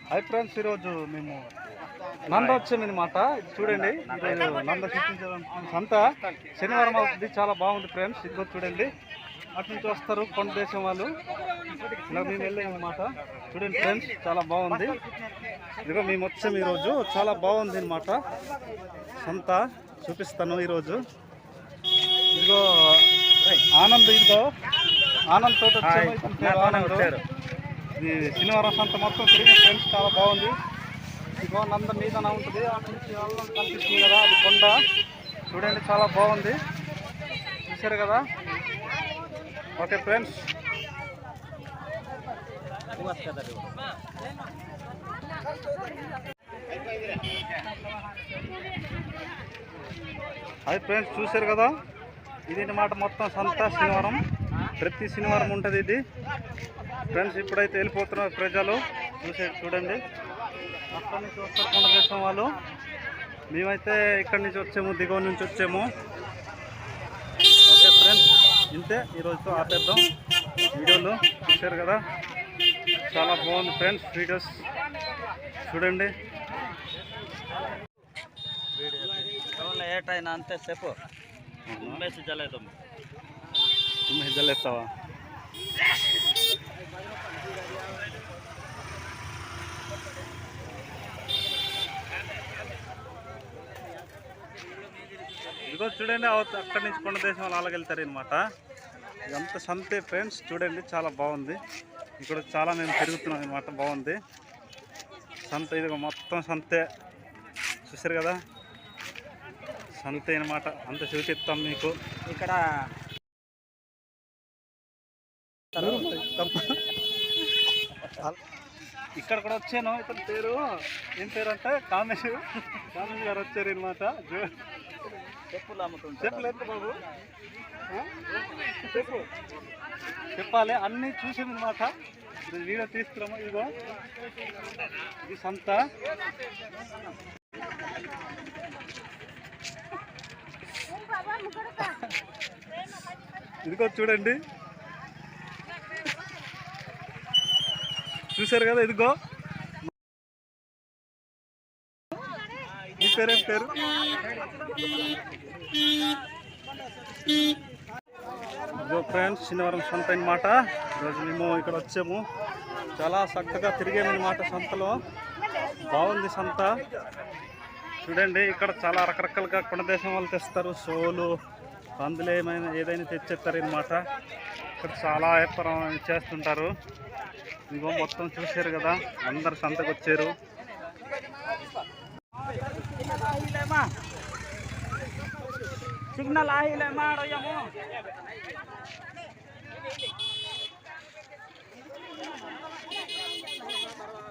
Hi friends, ఈరోజు మేము నంద వచ్చామన్నమాట. చూడండి, ఈరోజు నంద చూపించడం సంత శనివారం అవుతుంది. చాలా బాగుంది ఫ్రెండ్స్. ఇదిగో చూడండి, అటు నుంచి వస్తారు కొండ దేశం వాళ్ళు. ఇలా మేము వెళ్ళామన్నమాట. చూడండి ఫ్రెండ్స్, చాలా బాగుంది. ఇదిగో మేము వచ్చాము ఈరోజు. చాలా బాగుంది అన్నమాట సంత. చూపిస్తాను ఈరోజు. ఇదిగో ఆనంద్, ఇదిగో ఆనంద్ తోట వచ్చారు. ఇది శనివారం సంత మొత్తం తిరిగి ఫ్రెండ్స్. చాలా బాగుంది. ఇదిగో నంద మీదన ఉంటుంది. అటు నుంచి వెళ్ళడం కనిపిస్తుంది కదా, అది కొండ. చూడండి, చాలా బాగుంది. చూసారు కదా. ఓకే ఫ్రెండ్స్, హాయ్ ఫ్రెండ్స్, చూసారు కదా. ఇది అన్నమాట మొత్తం సంత. శనివారం, ప్రతి శనివారం ఉంటుంది ఇది ఫ్రెండ్స్. ఇప్పుడైతే వెళ్ళిపోతున్నారు ప్రజలు. చూడండి, అక్కడి నుంచి వస్తారు కొండ దేశం వాళ్ళు. మేమైతే ఇక్కడి నుంచి వచ్చాము, దిగువ నుంచి వచ్చాము. ఓకే ఫ్రెండ్స్, ఇంతే. ఈరోజుతో ఆపేద్దాం వీడియోలు. చూశారు కదా, చాలా బాగుంది ఫ్రెండ్స్ వీడియోస్. చూడండి, ఏటైనా అంతే సేపు జలేస్తావా? ఇదిగో చూడండి, అక్కడి నుంచి కొండ దేశం వాళ్ళు అలాగెళ్తారు అనమాట. ఇదంతా సంతే ఫ్రెండ్స్. చూడండి, చాలా బాగుంది. ఇక్కడ చాలా మేము తిరుగుతున్నాం అనమాట. బాగుంది సంత. ఇదిగో మొత్తం సంతే. చూసారు కదా, సంతే అనమాట. అంత చూపిస్తాం మీకు. ఇక్కడ ఇక్కడ కూడా వచ్చాను. ఇతని పేరు ఏం పేరు అంటే కామేష్ గారు వచ్చారు అనమాట. చెప్పులు అమ్ముతుంటారు. చెప్పులు ఎంత బాబు? చెప్పు చెప్పాలి. అన్నీ చూసాను అనమాట. వీడియో తీసుకురాము. ఇదిగో ఇది సంత. ఇదిగో చూడండి, చూసారు కదా. ఇదిగో ఈ పేరేం పేరు? ఇదిగో ఫ్రెండ్స్, శనివారం సంత అన్నమాట. ఈరోజు మేము ఇక్కడ వచ్చాము. చాలా చక్కగా తిరిగామన్నమాట సంతలో. బాగుంది సంత. చూడండి, ఇక్కడ చాలా రకరకాలుగా కొండ దేశం వాళ్ళు తెస్తారు. సోలు, పందులు, ఏదైనా తెచ్చేస్తారు అనమాట. ఇక్కడ చాలా వ్యాపారం చేస్తుంటారు. ఇదిగో మొత్తం చూసారు కదా, అందరు సంతకు వచ్చారు. సిగ్నల్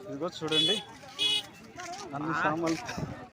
ఇదిగో చూడండి, అన్ని సామాన్లు